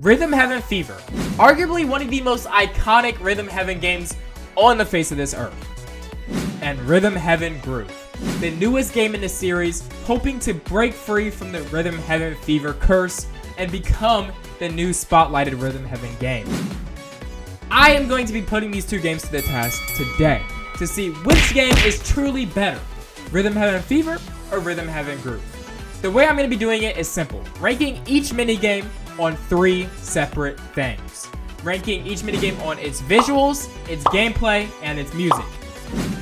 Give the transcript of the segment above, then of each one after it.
Rhythm Heaven Fever, arguably one of the most iconic Rhythm Heaven games on the face of this earth. And Rhythm Heaven Groove, the newest game in the series, hoping to break free from the Rhythm Heaven Fever curse and become the new spotlighted Rhythm Heaven game. I am going to be putting these two games to the test today to see which game is truly better, Rhythm Heaven Fever or Rhythm Heaven Groove. The way I'm going to be doing it is simple, ranking each minigame on 3 separate things. Ranking each minigame on its visuals, its gameplay, and its music.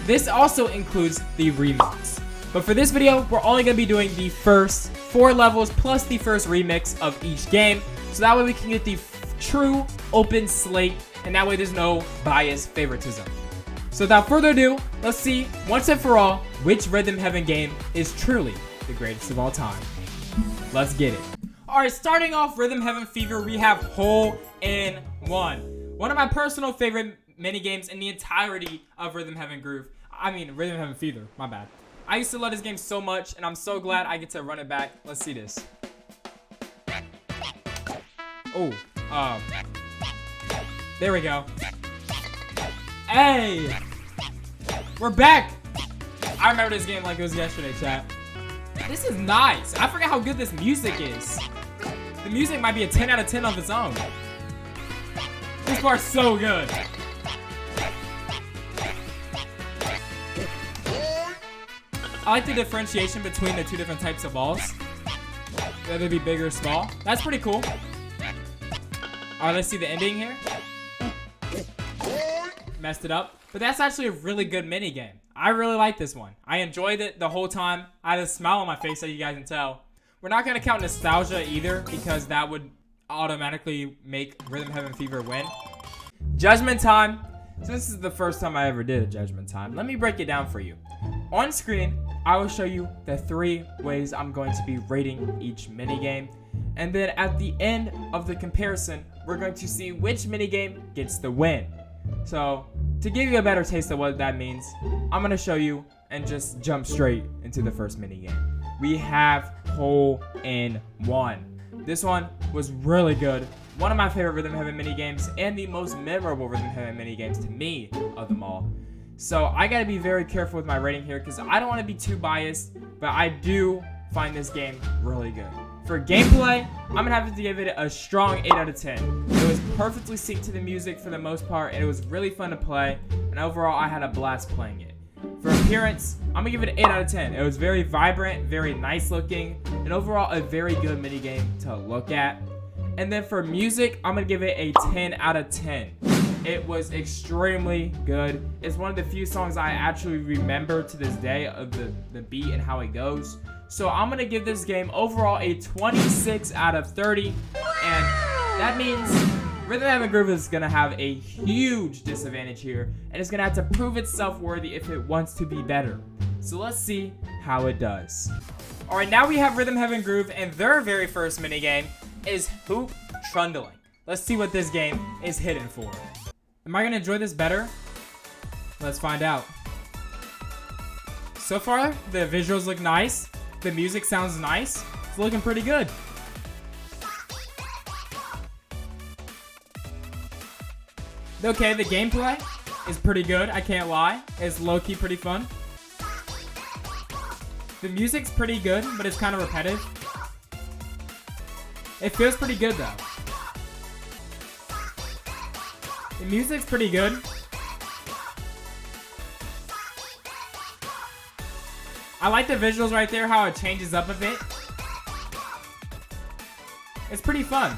This also includes the remix. But for this video, we're only going to be doing the first 4 levels plus the first remix of each game, so that way we can get the true open slate, and that way there's no biased favoritism. So without further ado, let's see once and for all which Rhythm Heaven game is truly the greatest of all time. Let's get it. Alright, starting off Rhythm Heaven Fever, we have Hole in One. One of my personal favorite minigames in the entirety of Rhythm Heaven Groove. Rhythm Heaven Fever, my bad. I used to love this game so much, and I'm so glad I get to run it back. Let's see this. Oh, there we go. Hey! We're back! I remember this game like it was yesterday, chat. This is nice. I forgot how good this music is. The music might be a 10 out of 10 of its own. This part's so good. I like the differentiation between the 2 different types of balls. Whether they be big or small. That's pretty cool. Alright, let's see the ending here. Messed it up. But that's actually a really good mini game. I really like this one. I enjoyed it the whole time. I had a smile on my face, as you guys can tell. We're not going to count nostalgia either, because that would automatically make Rhythm Heaven Fever win. Judgment time. Since this is the first time I ever did a judgment time, let me break it down for you. On screen, I will show you the 3 ways I'm going to be rating each minigame. And then at the end of the comparison, we're going to see which minigame gets the win. So, to give you a better taste of what that means, I'm going to show you and just jump straight into the first minigame. We have Hole in One. This one was really good. One of my favorite Rhythm Heaven minigames and the most memorable Rhythm Heaven minigames to me of them all. So I gotta be very careful with my rating here because I don't want to be too biased, but I do find this game really good. For gameplay, I'm gonna have to give it a strong 8 out of 10. It was perfectly synced to the music for the most part, and it was really fun to play, and overall I had a blast playing it. For appearance, I'm gonna give it an 8 out of 10. It was very vibrant, very nice looking, and overall a very good minigame to look at. And then for music, I'm gonna give it a 10 out of 10. It was extremely good. It's one of the few songs I actually remember to this day of the beat and how it goes. So I'm gonna give this game overall a 26 out of 30. And that means Rhythm Heaven Groove is gonna have a huge disadvantage here, and it's gonna have to prove itself worthy if it wants to be better. So let's see how it does. Alright, now we have Rhythm Heaven Groove, and their very first minigame is Hoop Trundling. Let's see what this game is hidden for. Am I gonna enjoy this better? Let's find out. So far, the visuals look nice. The music sounds nice. It's looking pretty good. Okay, the gameplay is pretty good, I can't lie. It's low-key pretty fun. The music's pretty good, but it's kind of repetitive. It feels pretty good, though. The music's pretty good. I like the visuals right there, how it changes up a bit. It's pretty fun.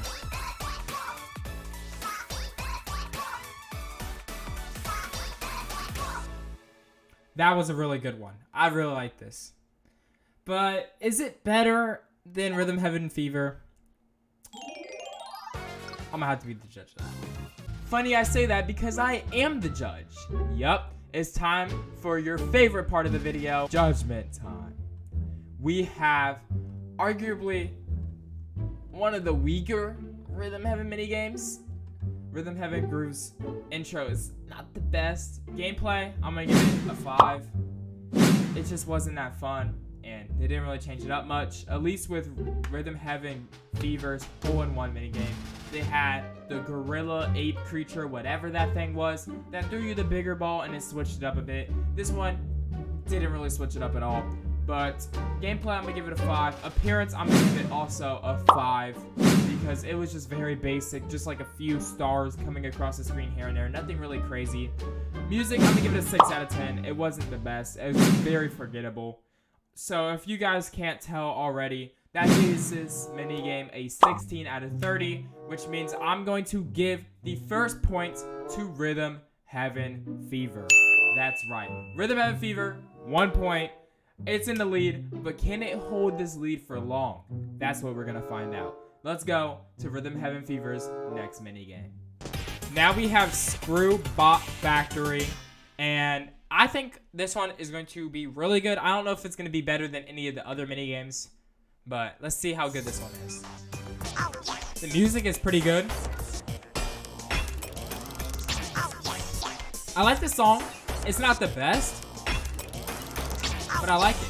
That was a really good one. I really like this. But is it better than Rhythm Heaven Fever? I'm gonna have to be the judge of that. Funny I say that because I am the judge. Yup, it's time for your favorite part of the video, judgment time. We have arguably one of the weaker Rhythm Heaven minigames. Rhythm Heaven Groove's intro is not the best. Gameplay, I'm gonna give it a 5. It just wasn't that fun. and they didn't really change it up much. At least with Rhythm Heaven Fever's hole-in-one minigame, they had the gorilla ape creature, whatever that thing was, that threw you the bigger ball and it switched it up a bit. This one didn't really switch it up at all. But gameplay, I'm gonna give it a 5. Appearance, I'm gonna give it also a 5 because it was just very basic, just like a few stars coming across the screen here and there, nothing really crazy. Music, I'm gonna give it a 6 out of 10. It wasn't the best. It was very forgettable. So if you guys can't tell already, that gives this minigame a 16 out of 30, which means I'm going to give the first point to Rhythm Heaven Fever. That's right. Rhythm Heaven Fever, 1 point. It's in the lead, but can it hold this lead for long? That's what we're going to find out. Let's go to Rhythm Heaven Fever's next minigame. Now we have Screw Bot Factory, and I think this one is going to be really good. I don't know if it's going to be better than any of the other minigames, but let's see how good this one is. The music is pretty good. I like this song. It's not the best, but I like it.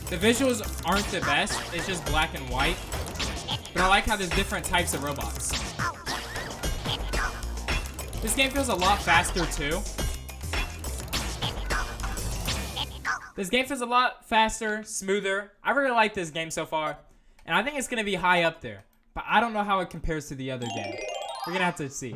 The visuals aren't the best. It's just black and white. But I like how there's different types of robots. This game feels a lot faster too. This game feels a lot faster, smoother. I really like this game so far. And I think it's going to be high up there. But I don't know how it compares to the other game. We're going to have to see.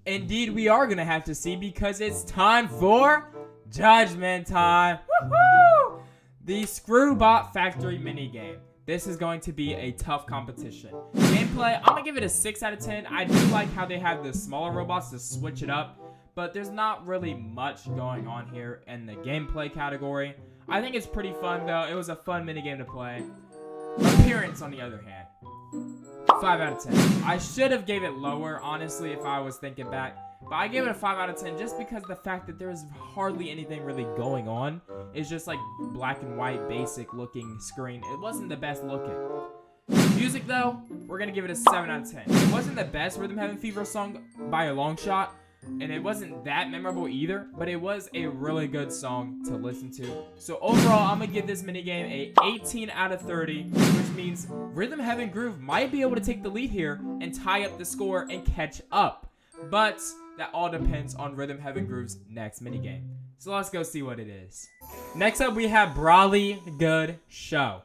Indeed, we are going to have to see because it's time for Judgment Time. Woohoo! The Screwbot Factory minigame. This is going to be a tough competition. Gameplay, I'm going to give it a 6 out of 10. I do like how they have the smaller robots to switch it up, but there's not really much going on here in the gameplay category. I think it's pretty fun though. It was a fun minigame to play. Appearance, on the other hand, 5 out of 10. I should have gave it lower, honestly, if I was thinking back. But I gave it a 5 out of 10 just because the fact that there is hardly anything really going on. It's just like black and white, basic looking screen. It wasn't the best looking. Music though, we're going to give it a 7 out of 10. It wasn't the best Rhythm Heaven Fever song by a long shot. And it wasn't that memorable either, but it was a really good song to listen to. So overall, I'm going to give this minigame a 18 out of 30, which means Rhythm Heaven Groove might be able to take the lead here and tie up the score and catch up. But that all depends on Rhythm Heaven Groove's next minigame. So let's go see what it is. Next up, we have Brawly Good Show.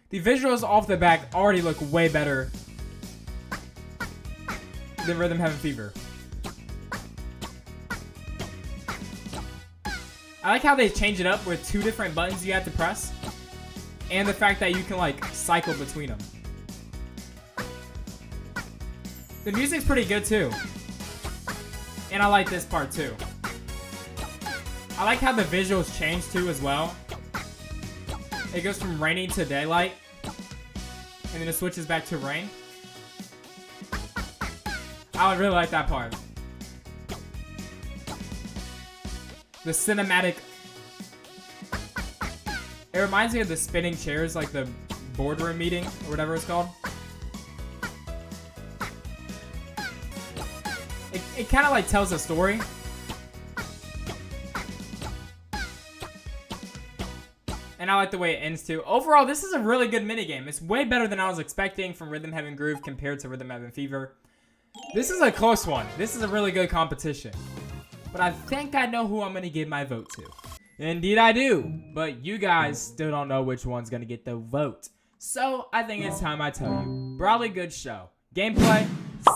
The visuals off the back already look way better than Rhythm Heaven Fever. I like how they change it up with 2 different buttons you have to press, and the fact that you can like cycle between them. The music's pretty good too, and I like this part too. I like how the visuals change too as well. It goes from raining to daylight, and then it switches back to rain. I would really like that part. The cinematic. It reminds me of the spinning chairs, like the boardroom meeting or whatever it's called. It kind of like tells a story. And I like the way it ends too. Overall, this is a really good minigame. It's way better than I was expecting from Rhythm Heaven Groove compared to Rhythm Heaven Fever. This is a close one. This is a really good competition. But I think I know who I'm going to give my vote to. Indeed I do. But you guys still don't know which one's going to get the vote. So I think it's time I tell you. Brawly Good Show. Gameplay,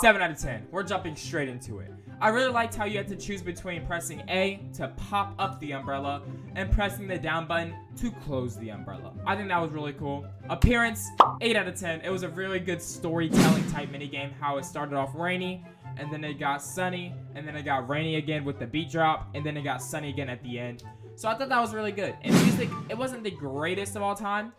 7 out of 10. We're jumping straight into it. I really liked how you had to choose between pressing A to pop up the umbrella and pressing the down button to close the umbrella. I think that was really cool. Appearance, 8 out of 10. It was a really good storytelling type minigame. How it started off rainy, and then it got sunny, and then it got rainy again with the beat drop, and then it got sunny again at the end. So I thought that was really good. And music, it wasn't the greatest of all time.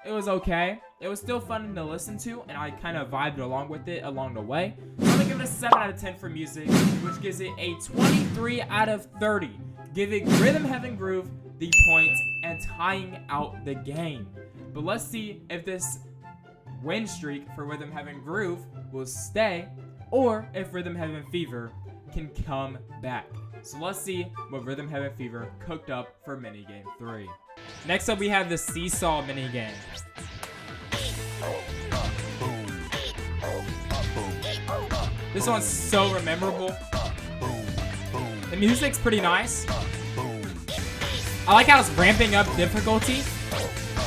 It was okay. It was still fun to listen to, and I kind of vibed along with it along the way. So I'm going to give it a 7 out of 10 for music, which gives it a 23 out of 30, giving Rhythm Heaven Groove the points and tying out the game. But let's see if this win streak for Rhythm Heaven Groove will stay, or if Rhythm Heaven Fever can come back. So let's see what Rhythm Heaven Fever cooked up for minigame 3. Next up, we have the Seesaw minigame. This one's so memorable. The music's pretty nice. I like how it's ramping up difficulty,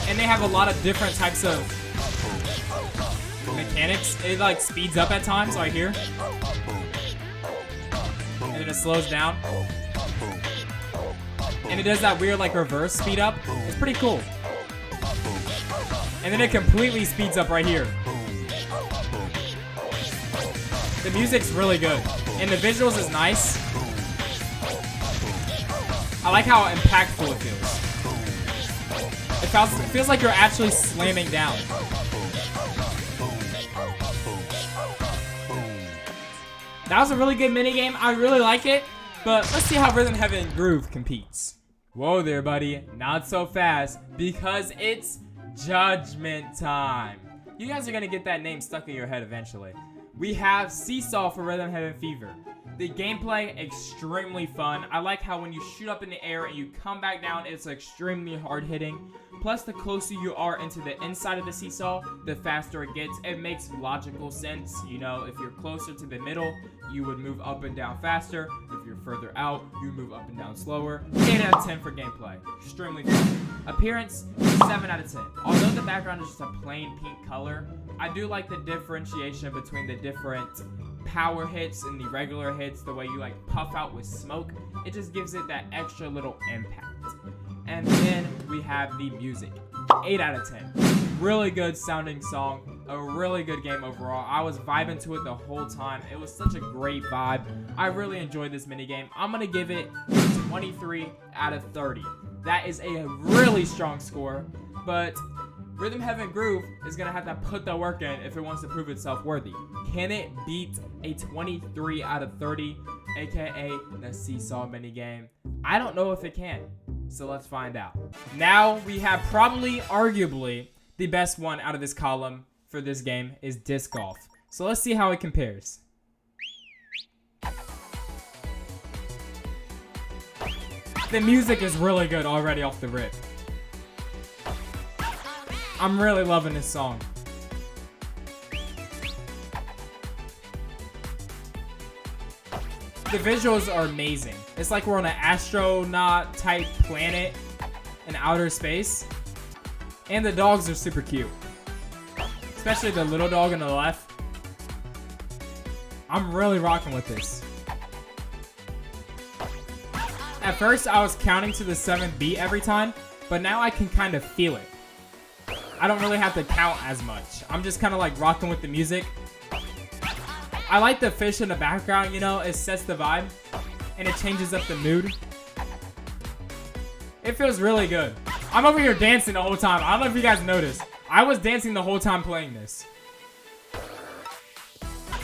and they have a lot of different types of mechanics. It like speeds up at times, right here, and then it slows down, and it does that weird like reverse speed up. It's pretty cool. And then it completely speeds up right here. The music's really good, and the visuals is nice. I like how impactful it feels. It feels like you're actually slamming down. That was a really good minigame. I really like it, but let's see how Rhythm Heaven Groove competes. Whoa there, buddy. Not so fast, because it's Judgment Time. You guys are gonna get that name stuck in your head eventually. We have Seesaw for Rhythm Heaven Fever. The gameplay, extremely fun. I like how when you shoot up in the air and you come back down, it's extremely hard hitting. Plus, the closer you are into the inside of the seesaw, the faster it gets. It makes logical sense. You know, if you're closer to the middle, you would move up and down faster. If you're further out, you move up and down slower. 8 out of 10 for gameplay. Extremely fun. Appearance, 7 out of 10. Although the background is just a plain pink color, I do like the differentiation between the different power hits and the regular hits, the way you like puff out with smoke. It just gives it that extra little impact. And then we have the music, 8 out of 10. Really good sounding song, a really good game overall. I was vibing to it the whole time. It was such a great vibe. I really enjoyed this minigame. I'm gonna give it 23 out of 30. That is a really strong score, but Rhythm Heaven Groove is going to have to put the work in if it wants to prove itself worthy. Can it beat a 23 out of 30, aka the Seesaw minigame? I don't know if it can, so let's find out. Now we have probably, arguably, the best one out of this column for this game is Disc Golf. So let's see how it compares. The music is really good already off the rip. I'm really loving this song. The visuals are amazing. It's like we're on an astronaut type planet in outer space. And the dogs are super cute. Especially the little dog on the left. I'm really rocking with this. At first I was counting to the 7th beat every time, but now I can kind of feel it. I don't really have to count as much. I'm just kind of like rocking with the music. I like the fish in the background, you know, it sets the vibe and it changes up the mood. It feels really good. I'm over here dancing the whole time. I don't know if you guys noticed. I was dancing the whole time playing this.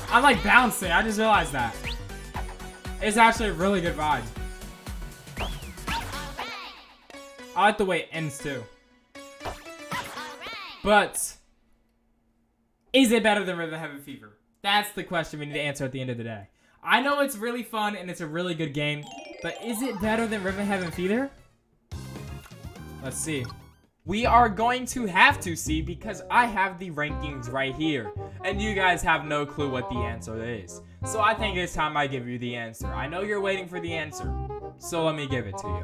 I'm like bouncing. I just realized that. It's actually a really good vibe. I like the way it ends too. But is it better than Rhythm Heaven Fever? That's the question we need to answer at the end of the day. I know it's really fun and it's a really good game, but is it better than Rhythm Heaven Fever? Let's see. We are going to have to see because I have the rankings right here, and you guys have no clue what the answer is. So I think it's time I give you the answer. I know you're waiting for the answer, so let me give it to you.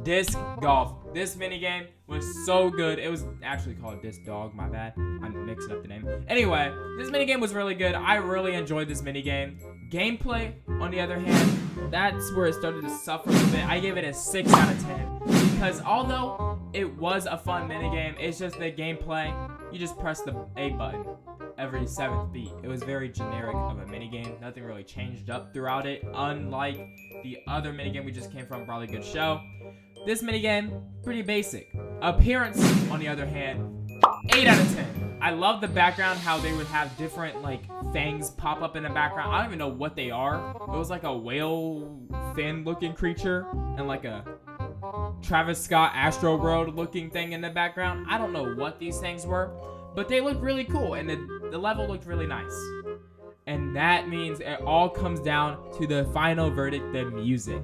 Disc Golf. This minigame was so good. It was actually called Disc Dog, my bad. I'm mixing up the name. Anyway, this minigame was really good. I really enjoyed this minigame. Gameplay, on the other hand, that's where it started to suffer a little bit. I gave it a 6 out of 10. Because although it was a fun minigame, it's just the gameplay. You just press the A button every 7th beat. It was very generic of a minigame. Nothing really changed up throughout it. Unlike the other minigame we just came from, Probably Good Show. This minigame, pretty basic. Appearance, on the other hand, 8 out of 10. I love the background, how they would have different, like, fangs pop up in the background. I don't even know what they are. It was like a whale fin-looking creature and like a Travis Scott Astro World looking thing in the background. I don't know what these things were, but they looked really cool and the level looked really nice. And that means it all comes down to the final verdict, the music.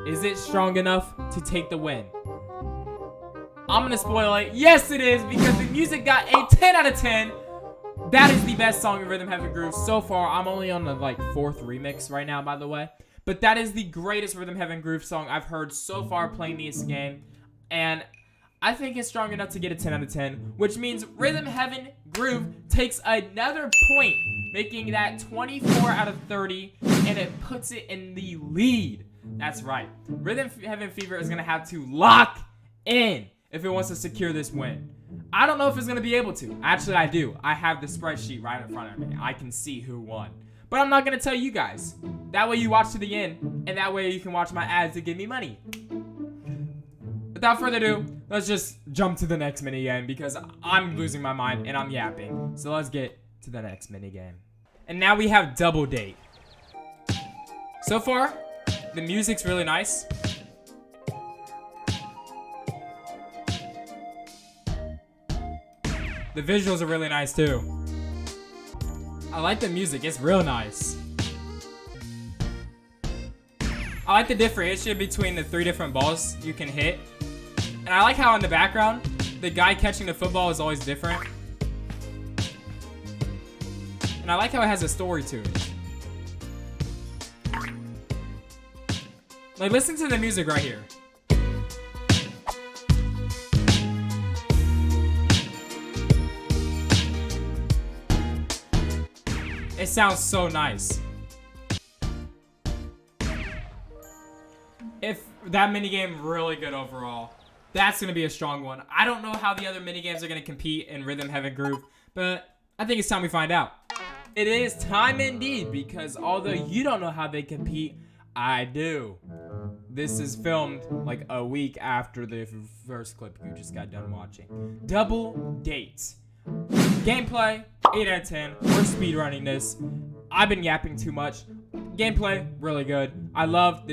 Is it strong enough to take the win? I'm gonna spoil it. Yes, it is, because the music got a 10 out of 10. That is the best song in Rhythm Heaven Groove so far. I'm only on the 4th remix right now, by the way. But that is the greatest Rhythm Heaven Groove song I've heard so far playing this game. And I think it's strong enough to get a 10 out of 10, which means Rhythm Heaven Groove takes another point, making that 24 out of 30, and it puts it in the lead. That's right. Rhythm Heaven Fever is going to have to lock in if it wants to secure this win. I don't know if it's going to be able to. Actually, I do. I have the spreadsheet right in front of me. I can see who won. But I'm not going to tell you guys. That way you watch to the end, and that way you can watch my ads to give me money. Without further ado, let's just jump to the next minigame because I'm losing my mind and I'm yapping. So let's get to the next minigame. And now we have Double Date. So far, the music's really nice. The visuals are really nice too. I like the music, it's real nice. I like the differentiation between the 3 different balls you can hit. And I like how in the background, the guy catching the football is always different. And I like how it has a story to it. Like, listen to the music right here. It sounds so nice. If that minigame really good overall, that's going to be a strong one. I don't know how the other minigames are going to compete in Rhythm Heaven Groove, but I think it's time we find out. It is time indeed, because although you don't know how they compete, I do. This is filmed like a week after the first clip you just got done watching. Double Date. Gameplay, 8 out of 10. We're speedrunning this. I've been yapping too much. Gameplay, really good. I love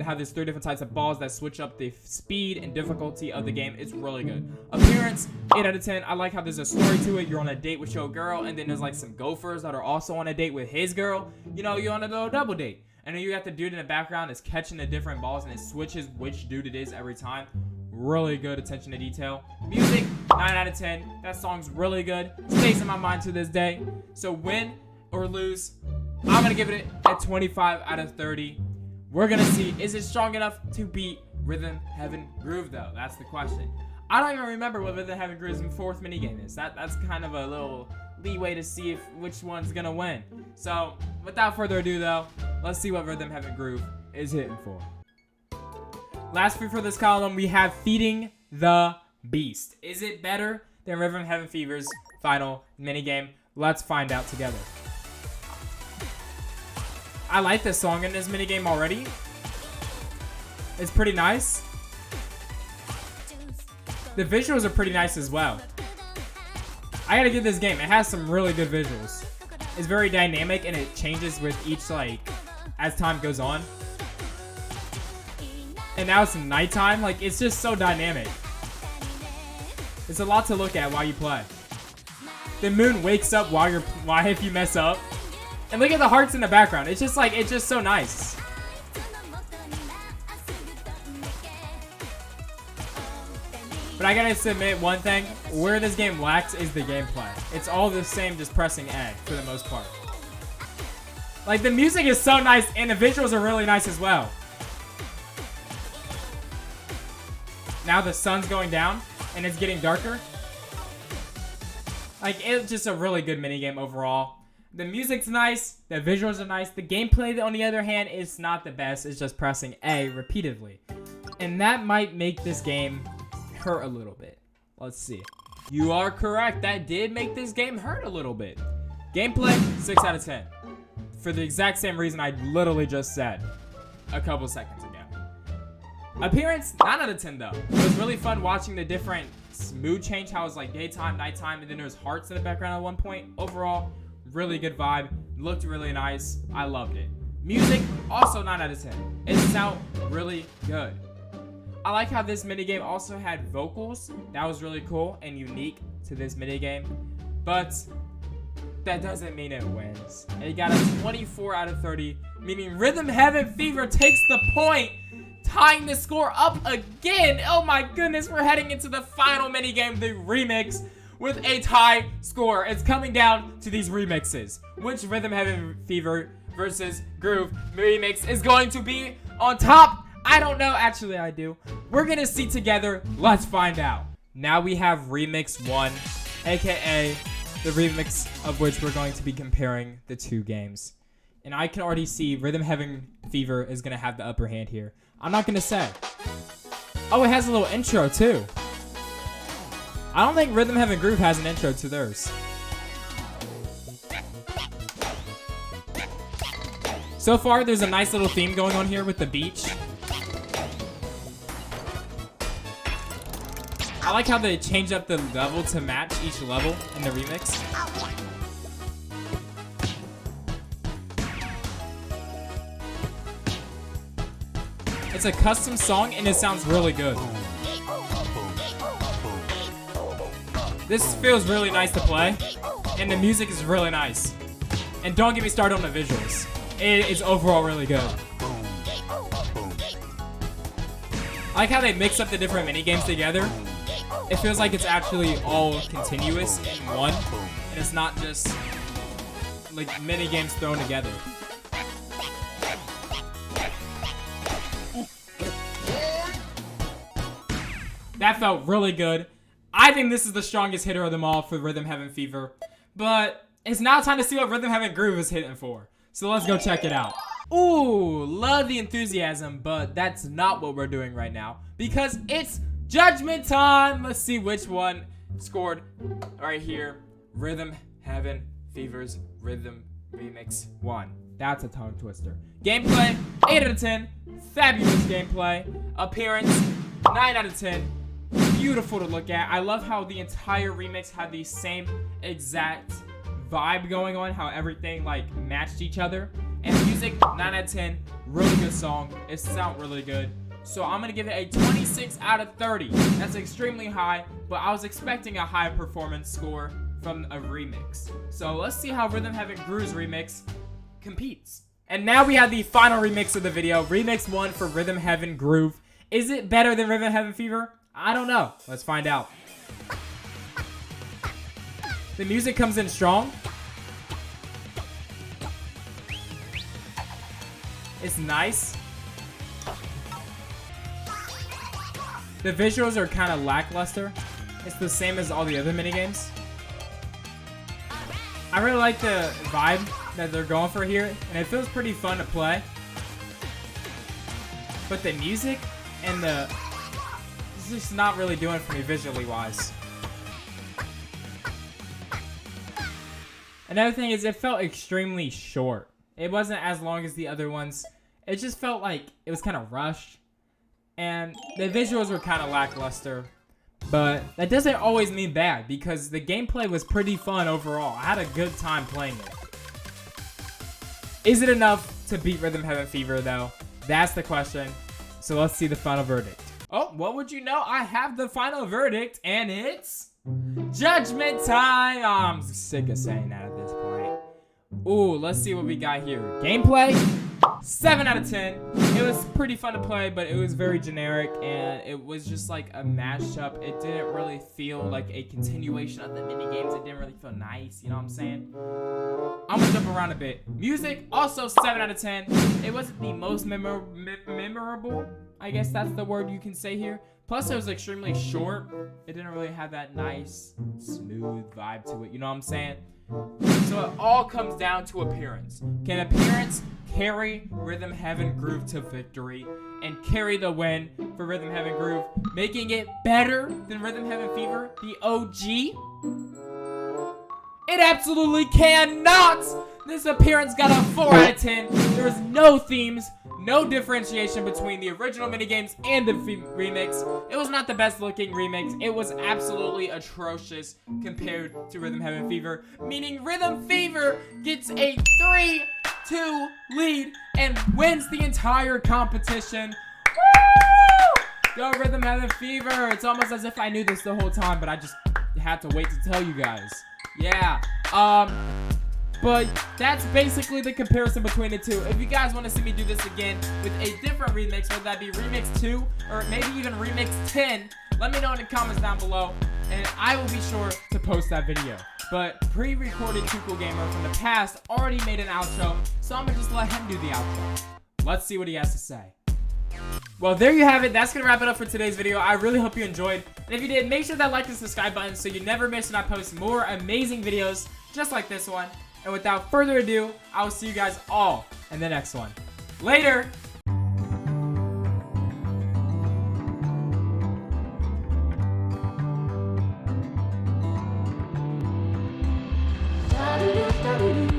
how there's 3 different types of balls that switch up the speed and difficulty of the game. It's really good. Appearance, 8 out of 10. I like how there's a story to it. You're on a date with your girl, and then there's like some gophers that are also on a date with his girl. You know, you're on a little double date. And then you got the dude in the background that's catching the different balls, and it switches which dude it is every time. Really good attention to detail. Music, 9 out of 10. That song's really good. Stays in my mind to this day. So win or lose, I'm going to give it a 25 out of 30. We're going to see, is it strong enough to beat Rhythm Heaven Groove, though? That's the question. I don't even remember what Rhythm Heaven Groove's 4th minigame is. That's kind of a little leeway to see which one's going to win. So, without further ado, though, let's see what Rhythm Heaven Groove is hitting for. Lastly for this column, we have Feeding the Beast. Is it better than Rhythm Heaven Fever's final minigame? Let's find out together. I like this song in this minigame already. It's pretty nice. The visuals are pretty nice as well. I gotta give this game, it has some really good visuals. It's very dynamic and it changes with each, as time goes on. And now it's nighttime, it's just so dynamic. It's a lot to look at while you play. The moon wakes up if you mess up. And look at the hearts in the background. It's just so nice. But I gotta submit one thing. Where this game lacks is the gameplay. It's all the same, just pressing A for the most part. The music is so nice and the visuals are really nice as well. Now the sun's going down and it's getting darker. It's just a really good minigame overall. The music's nice, the visuals are nice. The gameplay, on the other hand, is not the best. It's just pressing A repeatedly. And that might make this game hurt a little bit. Let's see. You are correct. That did make this game hurt a little bit. Gameplay, 6 out of 10. For the exact same reason I literally just said a couple seconds ago. Appearance, 9 out of 10 though. It was really fun watching the different mood change, how it was daytime, nighttime, and then there's hearts in the background at one point. Overall, really good vibe. Looked really nice. I loved it. Music, also 9 out of 10. It sounded really good. I like how this minigame also had vocals. That was really cool and unique to this minigame. But that doesn't mean it wins. It got a 24 out of 30, meaning Rhythm Heaven Fever takes the point, tying the score up again. Oh my goodness, we're heading into the final minigame, the remix, with a tie score. It's coming down to these remixes. Which Rhythm Heaven Fever versus Groove remix is going to be on top? I don't know. Actually, I do. We're going to see together. Let's find out. Now we have Remix 1, aka the remix of which we're going to be comparing the two games. And I can already see Rhythm Heaven Fever is going to have the upper hand here. I'm not going to say. Oh, it has a little intro too. I don't think Rhythm Heaven Groove has an intro to theirs. So far, there's a nice little theme going on here with the beach. I like how they change up the level to match each level in the remix. It's a custom song and it sounds really good. This feels really nice to play, and the music is really nice. And don't get me started on the visuals. It is overall really good. I like how they mix up the different minigames together. It feels like it's actually all continuous in one, and it's not just like minigames thrown together. That felt really good. I think this is the strongest hitter of them all for Rhythm Heaven Fever. But it's now time to see what Rhythm Heaven Groove is hitting for. So let's go check it out. Ooh, love the enthusiasm, but that's not what we're doing right now. Because it's judgment time. Let's see which one scored right here. Rhythm Heaven Fever's Rhythm Remix 1. That's a tongue twister. Gameplay, 8 out of 10. Fabulous gameplay. Appearance, 9 out of 10. Beautiful to look at. I love how the entire remix had the same exact vibe going on, how everything like matched each other. And music, 9 out of 10. Really good song. It sounds really good. So I'm going to give it a 26 out of 30. That's extremely high, but I was expecting a high performance score from a remix. So let's see how Rhythm Heaven Groove's remix competes. And now we have the final remix of the video. Remix 1 for Rhythm Heaven Groove. Is it better than Rhythm Heaven Fever? I don't know. Let's find out. The music comes in strong. It's nice. The visuals are kind of lackluster. It's the same as all the other minigames. I really like the vibe that they're going for here, and it feels pretty fun to play. But the music and the... it's just not really doing it for me visually wise. Another thing is it felt extremely short. It wasn't as long as the other ones. It just felt like it was kind of rushed. And the visuals were kind of lackluster. But that doesn't always mean bad, because the gameplay was pretty fun overall. I had a good time playing it. Is it enough to beat Rhythm Heaven Fever though? That's the question. So let's see the final verdict. Oh, what would you know? I have the final verdict, and it's judgment time. Oh, I'm sick of saying that at this point. Ooh, let's see what we got here. Gameplay, 7 out of 10. It was pretty fun to play, but it was very generic, and it was just like a mashup. It didn't really feel like a continuation of the mini games. It didn't really feel nice, you know what I'm saying? I'm gonna jump around a bit. Music, also 7 out of 10. It wasn't the most memorable. I guess that's the word you can say here. Plus, it was extremely short. It didn't really have that nice, smooth vibe to it. You know what I'm saying? So it all comes down to appearance. Can appearance carry Rhythm Heaven Groove to victory and carry the win for Rhythm Heaven Groove, making it better than Rhythm Heaven Fever, the OG? It absolutely cannot! This appearance got a 4 out of 10. There was no themes, no differentiation between the original minigames and the remix. It was not the best looking remix. It was absolutely atrocious compared to Rhythm Heaven Fever, meaning Rhythm Fever gets a 3-2 lead and wins the entire competition. Woo! Go Rhythm Heaven Fever. It's almost as if I knew this the whole time, but I just had to wait to tell you guys. Yeah. But that's basically the comparison between the two. If you guys want to see me do this again with a different remix, whether that be remix 2 or maybe even remix 10, let me know in the comments down below, and I will be sure to post that video. But pre-recorded Qumu Gamer from the past already made an outro, so I'm gonna just let him do the outro. Let's see what he has to say. Well, there you have it. That's gonna wrap it up for today's video. I really hope you enjoyed, and if you did, make sure that like and subscribe button so you never miss when I post more amazing videos just like this one. And without further ado, I will see you guys all in the next one. Later! Da-do-do-da-do-do.